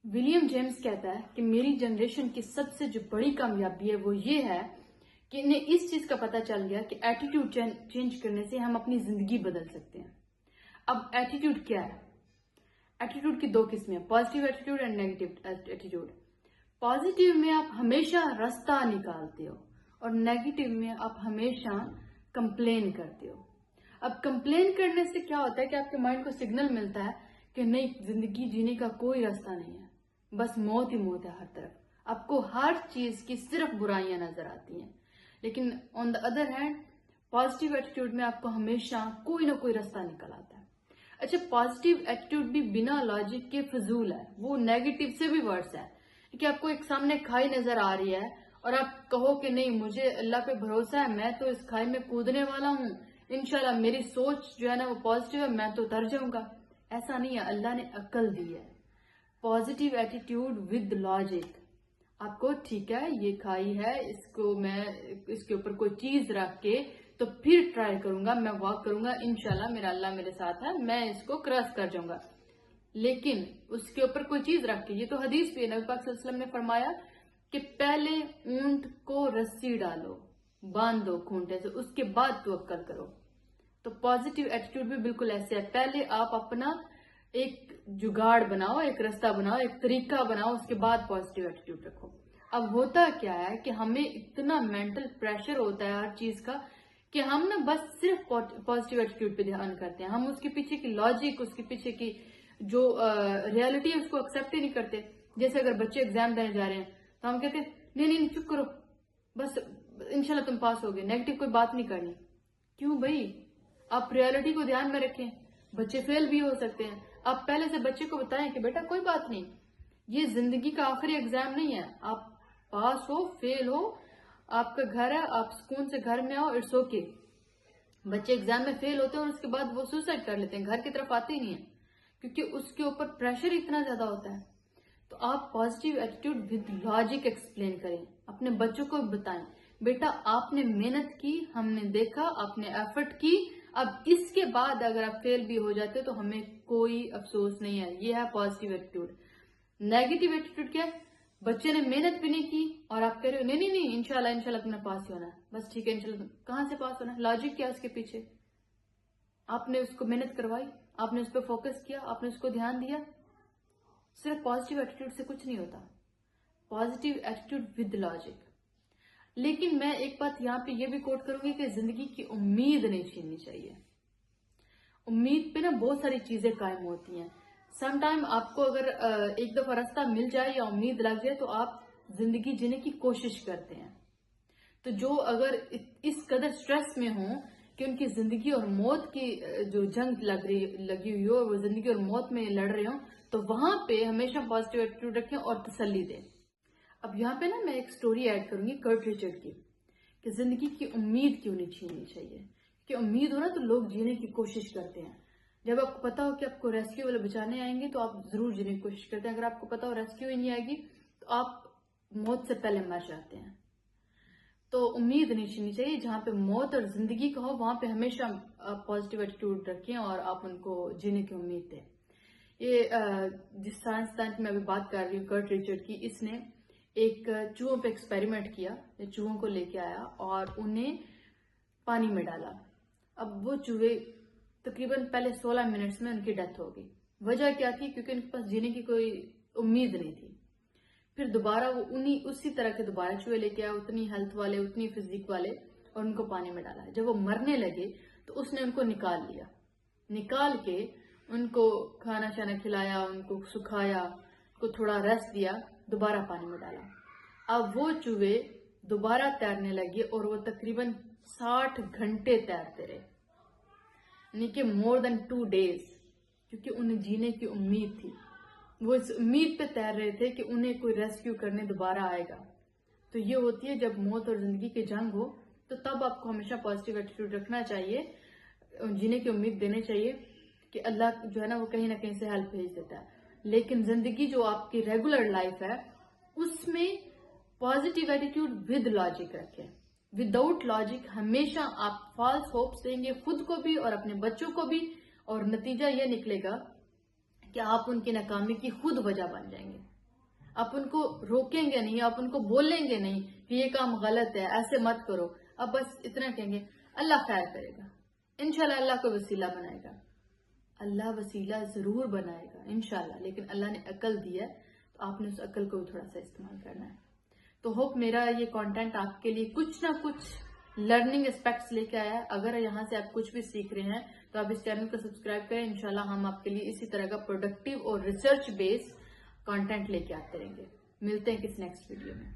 William James कहता है कि मेरी जनरेशन की सबसे जो बड़ी कामयाबी है वो ये है कि इन्हें इस चीज का पता चल गया कि एटीट्यूड चेंज करने से हम अपनी जिंदगी बदल सकते हैं। अब एटीट्यूड क्या है? एटीट्यूड की दो किस्में हैं, positive attitude and negative attitude. Positive में आप हमेशा रास्ता निकालते हो और नेगेटिव में आप हमेशा कंप्लेन करते हो। अब कंप्लेन करने से क्या होता है कि आपके माइंड को सिग्नल मिलता है कि नहीं, जिंदगी जीने का कोई रास्ता नहीं है, बस मौत ही मौत है हर तरफ। आपको हर चीज की सिर्फ बुराइयां नजर आती हैं। लेकिन on the other hand positive attitude में आपको हमेशा कोई ना कोई रास्ता निकल आता है। अच्छा, पॉजिटिव एटीट्यूड भी बिना लॉजिक के फजूल है, वो नेगेटिव से भी वर्स है कि आपको एक सामने खाई नजर आ रही है और आप कहो कि नहीं, मुझे अल्लाह पे भरोसा है, मैं तो इस खाई में कूदने वाला हूँ, इंशाल्लाह मेरी सोच जो है ना वो पॉजिटिव है, मैं तो उतर जाऊंगा। ऐसा नहीं है, अल्लाह ने अक्ल दी है। पॉजिटिव एटीट्यूड विद लॉजिक, आपको ठीक है ये खाई है, इसको मैं इसके ऊपर कोई चीज रख के तो फिर ट्राई करूंगा, मैं वॉक करूंगा, इंशाल्लाह मेरा अल्लाह मेरे साथ है, मैं इसको क्रॉस कर जाऊंगा। लेकिन उसके ऊपर कोई चीज रख के, ये तो हदीस भी है, नबी पाक सल्लल्लाहु अलैहि वसल्लम ने फरमाया कि पहले ऊंट को रस्सी डालो, बांधो खूंटे से, उसके बाद तवक्कल करो। तो पॉजिटिव एटीट्यूड भी बिल्कुल ऐसे है, पहले आप अपना एक जुगाड़ बनाओ, एक रास्ता बनाओ, एक तरीका बनाओ, उसके बाद पॉजिटिव एटीट्यूड रखो। अब होता क्या है कि हमें इतना मेंटल प्रेशर होता है हर चीज का कि हम ना बस सिर्फ पॉजिटिव एटीट्यूड पे ध्यान करते हैं, हम उसके पीछे की लॉजिक, उसके पीछे की जो रियलिटी है उसको एक्सेप्ट ही नहीं करते। जैसे अगर बच्चे एग्जाम देने जा रहे हैं तो हम कहते हैं नहीं नहीं चुप करो, बस इंशाल्लाह तुम पास होगे, नेगेटिव कोई बात नहीं करनी। क्यों भाई? आप रियलिटी को ध्यान में रखें, बच्चे फेल भी हो सकते हैं। आप पहले से बच्चे को बताएं कि बेटा कोई बात नहीं, ये जिंदगी का आखिरी एग्जाम नहीं है, आप पास हो फेल हो, आपका घर है, आप सुकून से घर में आओ, इट्स ओके। बच्चे एग्जाम में फेल होते हैं और उसके बाद वो सुसाइड कर लेते हैं, घर की तरफ आते ही नहीं है, क्योंकि उसके ऊपर प्रेशर इतना ज्यादा होता है। तो आप positive attitude with logic explain करें, अपने बच्चों को बताएं, बेटा आपने मेहनत की, हमने देखा, आपने एफर्ट की, अब इसके बाद अगर आप फेल भी हो जाते तो हमें कोई अफसोस नहीं है। ये है पॉजिटिव एटीट्यूड। नेगेटिव एटीट्यूड क्या है? बच्चे ने मेहनत भी नहीं की और आप कह रहे हो नहीं नहीं नहीं इंशाल्लाह इंशाल्लाह तुमने पास ही होना है, बस ठीक है इंशाल्लाह। कहां से पास होना है? लॉजिक क्या है उसके पीछे? आपने उसको मेहनत करवाई, आपने उस पर फोकस किया, आपने उसको ध्यान दिया। सिर्फ पॉजिटिव एटीट्यूड से कुछ नहीं होता, पॉजिटिव एटीट्यूड विद लॉजिक। लेकिन मैं एक बात यहाँ पे ये भी कोट करूंगी कि जिंदगी की उम्मीद नहीं छीननी चाहिए। उम्मीद पे ना बहुत सारी चीजें कायम होती हैं। सम टाइम आपको अगर एक दफा रास्ता मिल जाए या उम्मीद लग जाए तो आप जिंदगी जीने की कोशिश करते हैं। तो जो अगर इस कदर स्ट्रेस में हो कि उनकी जिंदगी और मौत की जो जंग लगी हुई हो, वो जिंदगी और मौत में लड़ रहे हो, तो वहां पे हमेशा पॉजिटिव एटीट्यूड रखें और तसल्ली दें। अब यहाँ पे ना मैं एक स्टोरी ऐड करूंगी कर्ट रिचर्ड की, कि जिंदगी की उम्मीद क्यों नहीं छीननी चाहिए। कि उम्मीद हो ना तो लोग जीने की कोशिश करते हैं। जब आपको पता हो कि आपको रेस्क्यू वाले बचाने आएंगे तो आप जरूर जीने की कोशिश करते हैं। अगर आपको पता हो रेस्क्यू ही नहीं आएगी तो आप मौत से पहले मर जाते हैं। तो उम्मीद नहीं छीननी चाहिए। जहां पे मौत और जिंदगी का हो वहां पे हमेशा पॉजिटिव एटीट्यूड रखें और आप उनको जीने की उम्मीद दें। ये जिस साइंसदान की मैं अभी बात कर रही हूँ कर्ट रिचर्ड की, इसने एक चूहों पे एक्सपेरिमेंट किया। चूहों को लेके आया और उन्हें पानी में डाला। अब वो चूहे तकरीबन पहले 16 मिनट्स में उनकी डेथ हो गई। वजह क्या थी? क्योंकि उनके पास जीने की कोई उम्मीद नहीं थी। फिर दोबारा वो उसी तरह के दोबारा चूहे लेके आया, उतनी हेल्थ वाले, उतनी फिजिक वाले, और उनको पानी में डाला। जब वो मरने लगे तो उसने उनको निकाल लिया। निकाल के उनको खाना शाना खिलाया, उनको सुखाया, उनको थोड़ा रेस्ट दिया, दोबारा पानी में डाला। अब वो चूहे दोबारा तैरने लगे और वो तकरीबन 60 घंटे तैरते रहे, यानी कि मोर देन 2 days, क्योंकि उन्हें जीने की उम्मीद थी। वो इस उम्मीद पे तैर रहे थे कि उन्हें कोई रेस्क्यू करने दोबारा आएगा। तो ये होती है जब मौत और जिंदगी की जंग हो, तो तब आपको हमेशा पॉजिटिव एटीट्यूड रखना चाहिए, जीने की उम्मीद देनी चाहिए कि अल्लाह जो है ना वो कहीं ना कहीं से हेल्प भेज देता है। लेकिन जिंदगी जो आपकी रेगुलर लाइफ है उसमें पॉजिटिव एटीट्यूड विद लॉजिक रखें। विदाउट लॉजिक हमेशा आप फॉल्स होप्स देंगे खुद को भी और अपने बच्चों को भी, और नतीजा यह निकलेगा कि आप उनकी नाकामी की खुद वजह बन जाएंगे। آپ ان کو روکیں گے نہیں, آپ ان کو بولیں گے نہیں کہ یہ کام غلط ہے, ایسے مت کرو. اب بس اتنا کہیں گے اللہ خیر کرے گا, انشاءاللہ اللہ کو وسیلہ بنائے گا. اللہ وسیلہ ضرور بنائے گا انشاءاللہ, لیکن اللہ نے عقل دی ہے تو آپ نے اس عقل کو بھی تھوڑا سا استعمال کرنا ہے. تو ہوپ میرا یہ کانٹینٹ آپ کے لیے کچھ نہ کچھ لرننگ اسپیکٹس لے کے آیا ہے. اگر یہاں سے آپ کچھ بھی سیکھ رہے ہیں تو آپ اس چینل کو سبسکرائب کریں. انشاءاللہ ہم آپ کے لیے اسی طرح کا پروڈکٹیو اور ریسرچ بیس کانٹینٹ لے کے آتے رہیں گے. ملتے ہیں کس نیکسٹ ویڈیو میں.